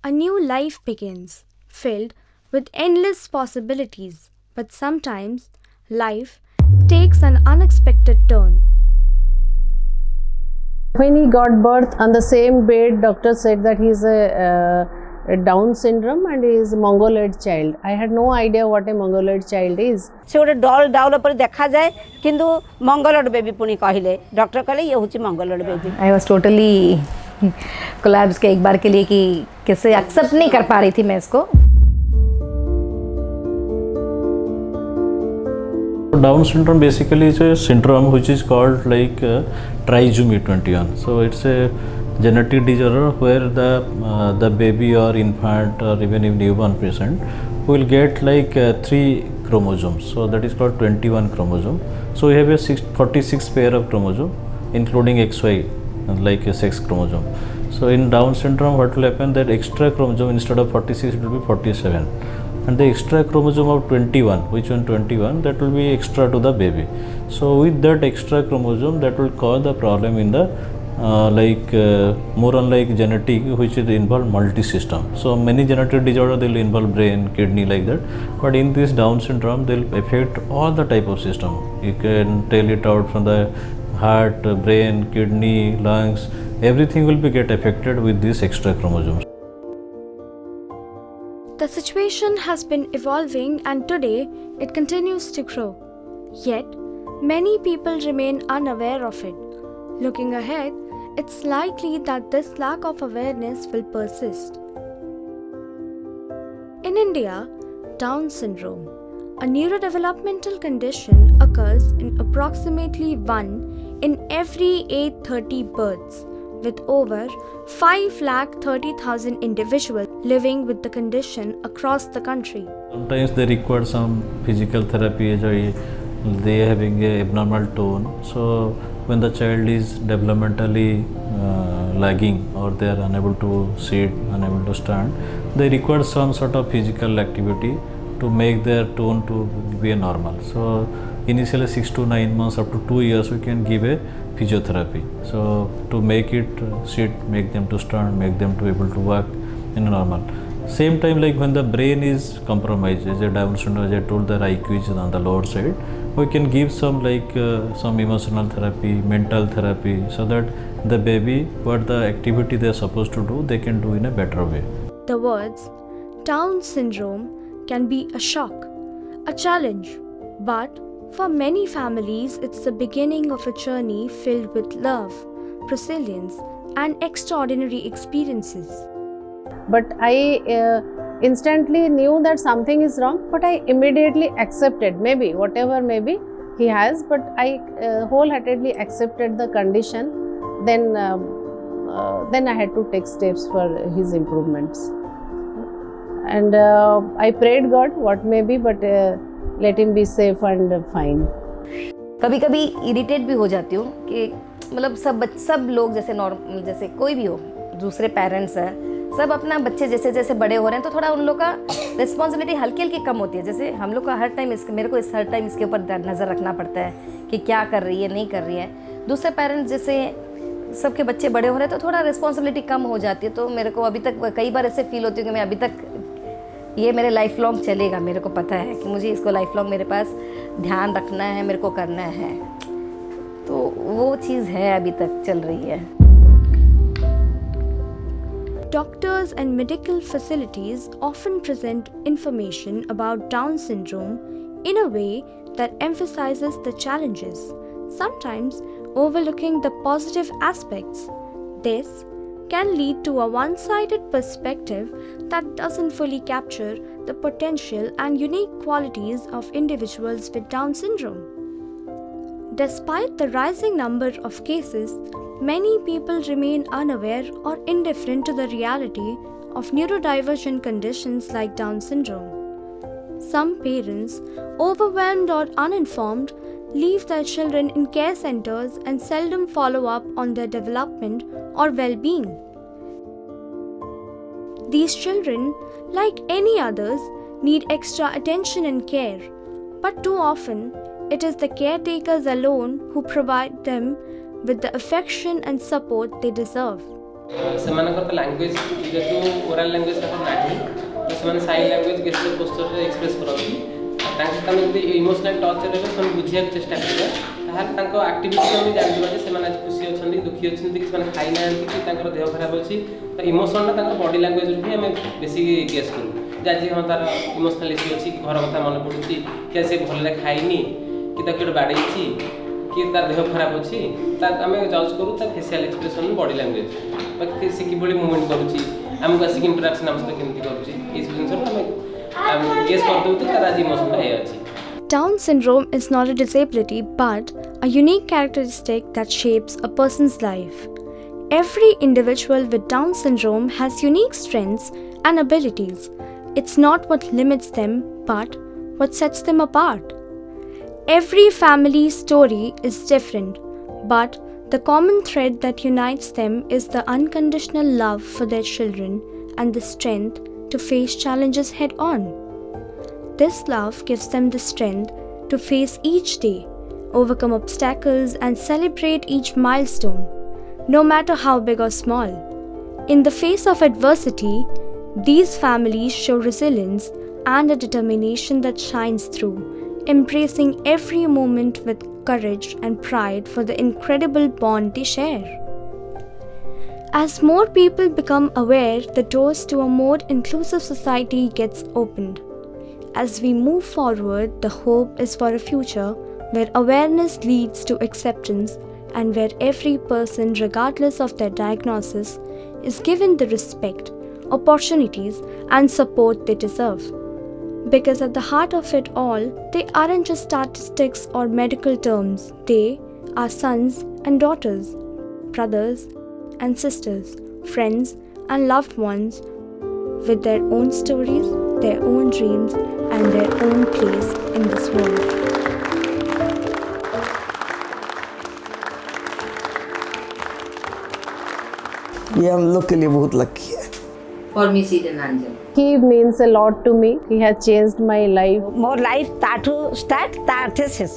A new life begins, filled with endless possibilities, but sometimes life takes an unexpected turn. When he got birth on the same bed, doctor said that he is a Down syndrome and he is a mongoloid child. I had no idea what a mongoloid child is. से गोटे डल डाउल पर देखा जाए किंतु मंगलोड baby पुणी कहले doctor कहले ये हूँ मंगलोड baby. I was totally collapse के एक बार के लिए कि कैसे एक्सेप्ट नहीं कर पा रही थी मैं इसको. Down syndrome basically is a syndrome which is called like trisomy 21. So it's a genetic disorder where the baby or infant or even if newborn patient will get like 3 chromosomes. So that is called 21 chromosome. So we have a 46 pair of chromosome including XY like a sex chromosome. So in Down syndrome what will happen that extra chromosome instead of 46 it will be 47. And the extra chromosome of 21, which one 21, that will be extra to the baby. So with that extra chromosome that will cause the problem in the more unlike genetic which is involve multi-system. So many genetic disorder they will involve brain, kidney like that, but in this Down syndrome they will affect all the type of system. You can tell it out from the heart, brain, kidney, lungs, everything will be get affected with this extra chromosomes. The situation has been evolving and today it continues to grow. Yet, many people remain unaware of it. Looking ahead, it's likely that this lack of awareness will persist. In India, Down syndrome, a neurodevelopmental condition, occurs in approximately 1 in every 830 births, with over 5,30,000 individuals living with the condition across the country. Sometimes they require some physical therapy as they having a abnormal tone. So when the child is developmentally lagging or they are unable to sit, unable to stand, they require some sort of physical activity to make their tone to be a normal. So initially 6 to 9 months up to 2 years we can give a physiotherapy. So to make it sit, make them to stand, make them to able to walk in a normal. Same time like when the brain is compromised, as a Down syndrome, as I told, the IQ is on the lower side, we can give some like some emotional therapy, mental therapy, so that the baby what the activity they are supposed to do they can do in a better way. The words Down syndrome can be a shock, a challenge, but for many families it's the beginning of a journey filled with love, resilience, and extraordinary experiences. But I instantly knew that something is wrong, but I immediately accepted, maybe whatever maybe he has, but I wholeheartedly accepted the condition. Then I had to take steps for his improvements. And I prayed God, what may be, but let him be safe and fine. कभी कभी irritate भी हो जाती हूँ कि मतलब सब लोग जैसे नॉर्मल जैसे कोई भी हो, दूसरे पेरेंट्स हैं, सब अपना बच्चे जैसे जैसे बड़े हो रहे हैं तो थोड़ा उन लोग का रिस्पॉन्सिबिलिटी हल्की हल्की कम होती है. जैसे हम लोग का हर टाइम मेरे को हर टाइम इसके ऊपर नज़र रखना पड़ता है कि क्या कर रही है नहीं कर रही है. दूसरे पेरेंट्स जैसे सबके बच्चे बड़े हो रहे हैं तो थोड़ा रिस्पॉन्सिबिलिटी कम हो जाती है. तो मेरे को अभी तक कई बार ऐसे फील होती है कि मैं अभी तक ये मेरे लाइफ लॉन्ग चलेगा. मेरे को पता है कि मुझे इसको लाइफ लॉन्ग मेरे पास ध्यान रखना है, मेरे को करना है. तो वो चीज़ है अभी तक चल रही है. Doctors and medical facilities often present information about Down syndrome in a way that emphasizes the challenges, sometimes overlooking the positive aspects. This can lead to a one-sided perspective that doesn't fully capture the potential and unique qualities of individuals with Down syndrome. Despite the rising number of cases, many people remain unaware or indifferent to the reality of neurodivergent conditions like Down syndrome. Some parents, overwhelmed or uninformed, leave their children in care centers and seldom follow up on their development or well-being. These children, like any others, need extra attention and care, but too often it is the caretakers alone who provide them with the affection and support they deserve. ସେମାନଙ୍କର ତ language ଯେହେତୁ oral language ତାଙ୍କର ନାହିଁ ତ ସେମାନେ sign language ଗେଷ୍ଟର ପୋଷ୍ଟରରେ express କରନ୍ତି। ତାଙ୍କ ସହିତ ଆମେ ଯଦି ଇମୋସନାଲ୍ ଟଚ୍ରେ ରହିବା ସେମାନେ ବୁଝିବାକୁ ଚେଷ୍ଟା କରିବା ତାହେଲେ ତାଙ୍କ ଆକ୍ଟିଭିଟିରୁ ଆମେ ଜାଣିବା ଯେ ସେମାନେ ଆଜି ଖୁସି ଅଛନ୍ତି ଦୁଃଖୀ ଅଛନ୍ତି କି ସେମାନେ ଖାଇନାହାନ୍ତି କି ତାଙ୍କର ଦେହ ଖରାପ ଅଛି। ତ ଇମୋସନ୍ଟା ତାଙ୍କର ବଡ଼ି ଲାଙ୍ଗୁଏଜ୍ରୁ ହିଁ ଆମେ ବେଶୀ ଗେସ୍ କରୁ ଯେ ଆଜି ହଁ ତାର ଇମୋସନାଲ୍ ଇସ୍ୟୁ ଅଛି କି ଘର କଥା ମନେ ପଡ଼ୁଛି କି ସେ ଭଲରେ ଖାଇନି କି ତାକୁ ଗୋଟେ ବାଡ଼େଇଛି कि तार देह खराब अच्छी आम जज करूँ ता फेसियाल एक्सप्रेशन बॉडी लैंग्वेज बाकी से कि मुवमेंट करुच्ची आमको आसिक इंटराक्शन आम सहित केमती करुच्ची गेस कर दो तार आज इमोशनटा ये अच्छी। Down syndrome is not a disability but a unique characteristic that shapes a person's life. Every individual with Down syndrome has unique strengths and abilities. It's not what limits them but what sets them apart. Every family's story is different, but the common thread that unites them is the unconditional love for their children and the strength to face challenges head on. This love gives them the strength to face each day, overcome obstacles, and celebrate each milestone, no matter how big or small. In the face of adversity, these families show resilience and a determination that shines through, embracing every moment with courage and pride for the incredible bond they share. As more people become aware, the doors to a more inclusive society gets opened. As we move forward, the hope is for a future where awareness leads to acceptance and where every person, regardless of their diagnosis, is given the respect, opportunities, and support they deserve. Because at the heart of it all, they aren't just statistics or medical terms. They are sons and daughters, brothers and sisters, friends and loved ones with their own stories, their own dreams, and their own place in this world. ये हम लोग के लिए बहुत lucky है। For me, Siren Angel. He means a lot to me. He has changed my life. More life ताठू start ताठे शेष।